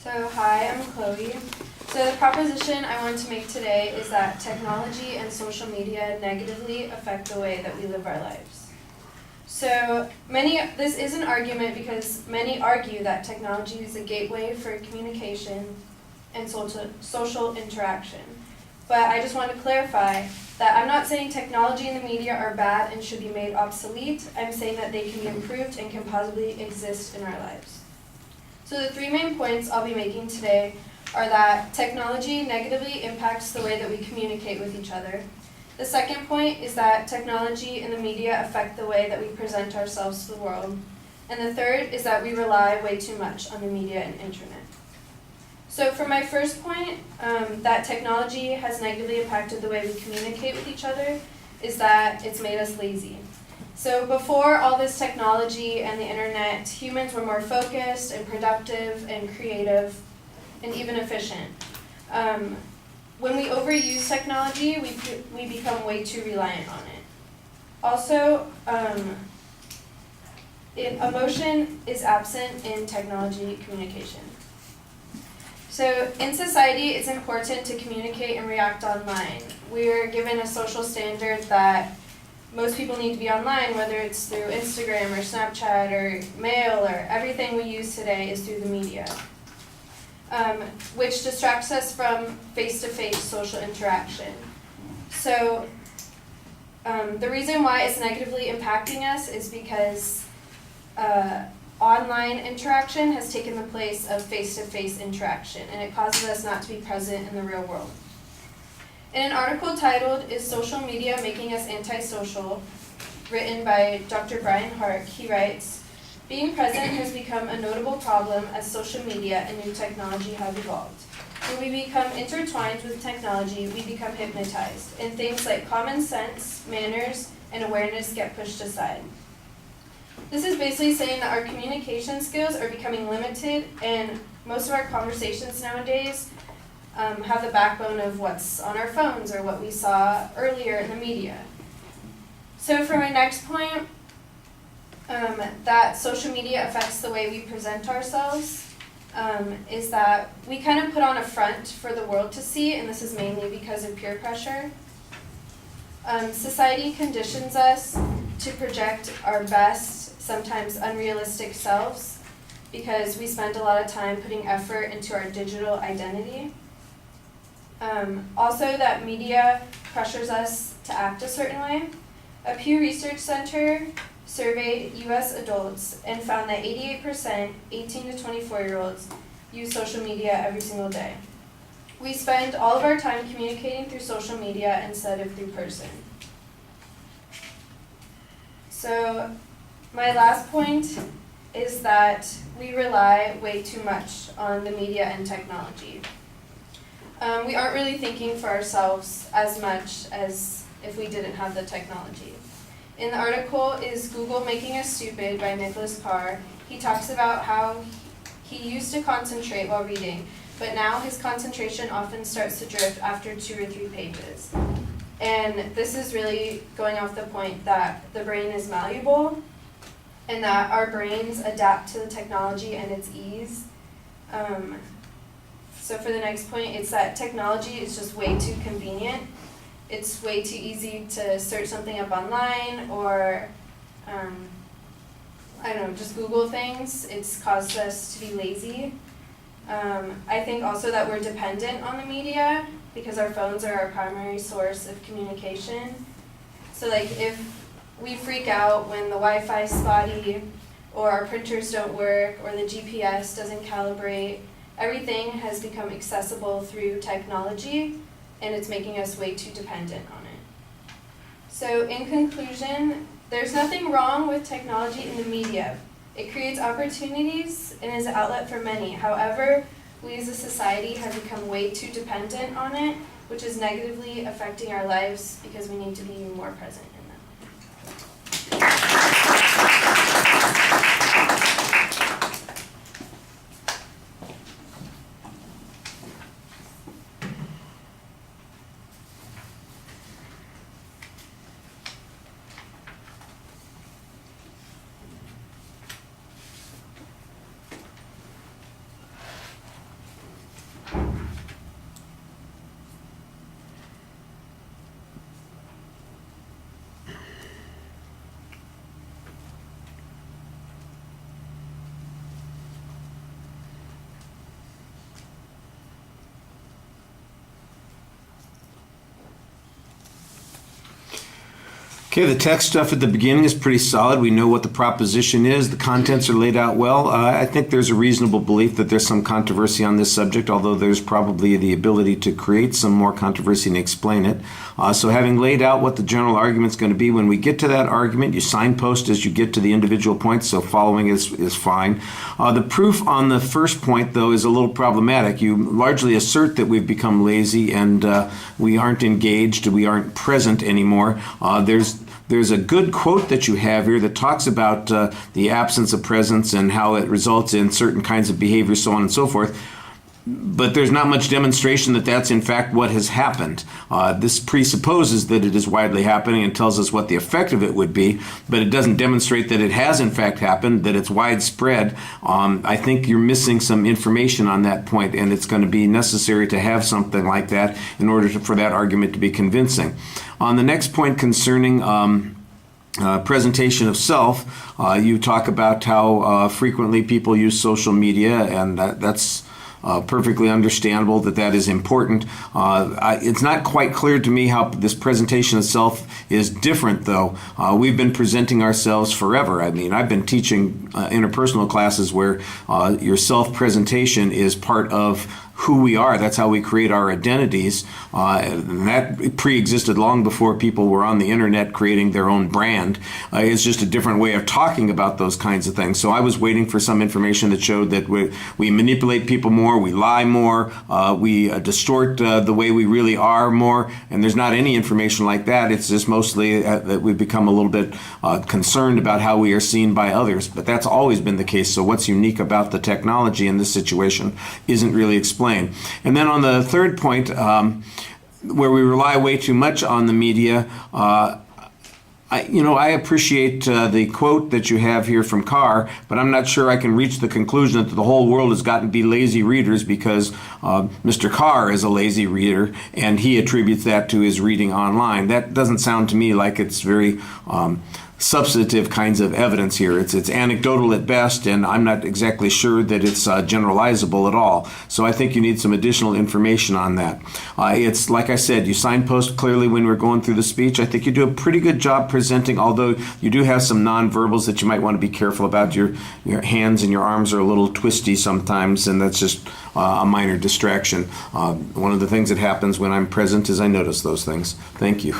So hi, I'm Chloe. So the proposition I want to make today is that technology and social media negatively affect the way that we live our lives. So this is an argument because many argue that technology is a gateway for communication and social interaction. But I just want to clarify that I'm not saying technology and the media are bad and should be made obsolete. I'm saying that they can be improved and can possibly exist in our lives. So the three main points I'll be making today are that technology negatively impacts the way that we communicate with each other. The second point is that technology and the media affect the way that we present ourselves to the world. And the third is that we rely way too much on the media and internet. So for my first point, that technology has negatively impacted the way we communicate with each other, is that it's made us lazy. So before all this technology and the internet, humans were more focused and productive and creative and even efficient. When we overuse technology, we become way too reliant on it. Also, emotion is absent in technology communication. So in society, it's important to communicate and react online. We're given a social standard that most people need to be online, whether it's through Instagram or Snapchat or mail, or everything we use today is through the media, which distracts us from face-to-face social interaction. So the reason why it's negatively impacting us is because online interaction has taken the place of face-to-face interaction, and it causes us not to be present in the real world. In an article titled, "Is Social Media Making Us Antisocial?" written by Dr. Brian Hart, he writes, "Being present has become a notable problem as social media and new technology have evolved. When we become intertwined with technology, we become hypnotized, and things like common sense, manners, and awareness get pushed aside." This is basically saying that our communication skills are becoming limited, and most of our conversations nowadays have the backbone of what's on our phones or what we saw earlier in the media. So for my next point, that social media affects the way we present ourselves, is that we kind of put on a front for the world to see, and this is mainly because of peer pressure. Society conditions us to project our best, sometimes unrealistic selves, because we spend a lot of time putting effort into our digital identity. Also, that media pressures us to act a certain way. A Pew Research Center surveyed U.S. adults and found that 88% 18 to 24-year-olds use social media every single day. We spend all of our time communicating through social media instead of through person. So my last point is that we rely way too much on the media and technology. We aren't really thinking for ourselves as much as if we didn't have the technology. In the article, "Is Google Making Us Stupid?" by Nicholas Carr, he talks about how he used to concentrate while reading, but now his concentration often starts to drift after 2 or 3 pages. And this is really going off the point that the brain is malleable and that our brains adapt to the technology and its ease. So for the next point, it's that technology is just way too convenient. It's way too easy to search something up online or, just Google things. It's caused us to be lazy. I think also that we're dependent on the media because our phones are our primary source of communication. So like if we freak out when the Wi-Fi is spotty or our printers don't work or the GPS doesn't calibrate, everything has become accessible through technology, and it's making us way too dependent on it. So in conclusion, there's nothing wrong with technology in the media. It creates opportunities and is an outlet for many. However, we as a society have become way too dependent on it, which is negatively affecting our lives because we need to be more present in them. Okay, the text stuff at the beginning is pretty solid. We know what the proposition is. The contents are laid out well. I think there's a reasonable belief that there's some controversy on this subject, although there's probably the ability to create some more controversy and explain it. So having laid out what the general argument's going to be, when we get to that argument, you signpost as you get to the individual points, so following is fine. The proof on the first point, though, is a little problematic. You largely assert that we've become lazy and we aren't engaged, we aren't present anymore. There's a good quote that you have here that talks about the absence of presence and how it results in certain kinds of behavior, so on and so forth. But there's not much demonstration that that's in fact what has happened. This presupposes that it is widely happening and tells us what the effect of it would be, but it doesn't demonstrate that it has in fact happened, that it's widespread. I think you're missing some information on that point, and it's going to be necessary to have something like that in order for that argument to be convincing. On the next point concerning presentation of self, you talk about how frequently people use social media, and that's perfectly understandable that is important. It's not quite clear to me how this presentation of self is different, though. We've been presenting ourselves forever. I mean, I've been teaching interpersonal classes where your self-presentation is part of who we are. That's how we create our identities. And that pre-existed long before people were on the internet creating their own brand. It's just a different way of talking about those kinds of things. So I was waiting for some information that showed that we manipulate people more, we lie more, we distort the way we really are more, and there's not any information like that. It's just mostly that we've become a little bit concerned about how we are seen by others. But that's always been the case. So what's unique about the technology in this situation isn't really explained. And then on the third point, where we rely way too much on the media, I appreciate the quote that you have here from Carr, but I'm not sure I can reach the conclusion that the whole world has gotten to be lazy readers because Mr. Carr is a lazy reader, and he attributes that to his reading online. That doesn't sound to me like it's very substantive kinds of evidence here. It's anecdotal at best, and I'm not exactly sure that it's generalizable at all. So I think you need some additional information on that. It's like I said, you signpost clearly when we're going through the speech. I think you do a pretty good job presenting, although you do have some nonverbals that you might want to be careful about. Your hands and your arms are a little twisty sometimes, and that's just a minor distraction. One of the things that happens when I'm present is I notice those things. Thank you.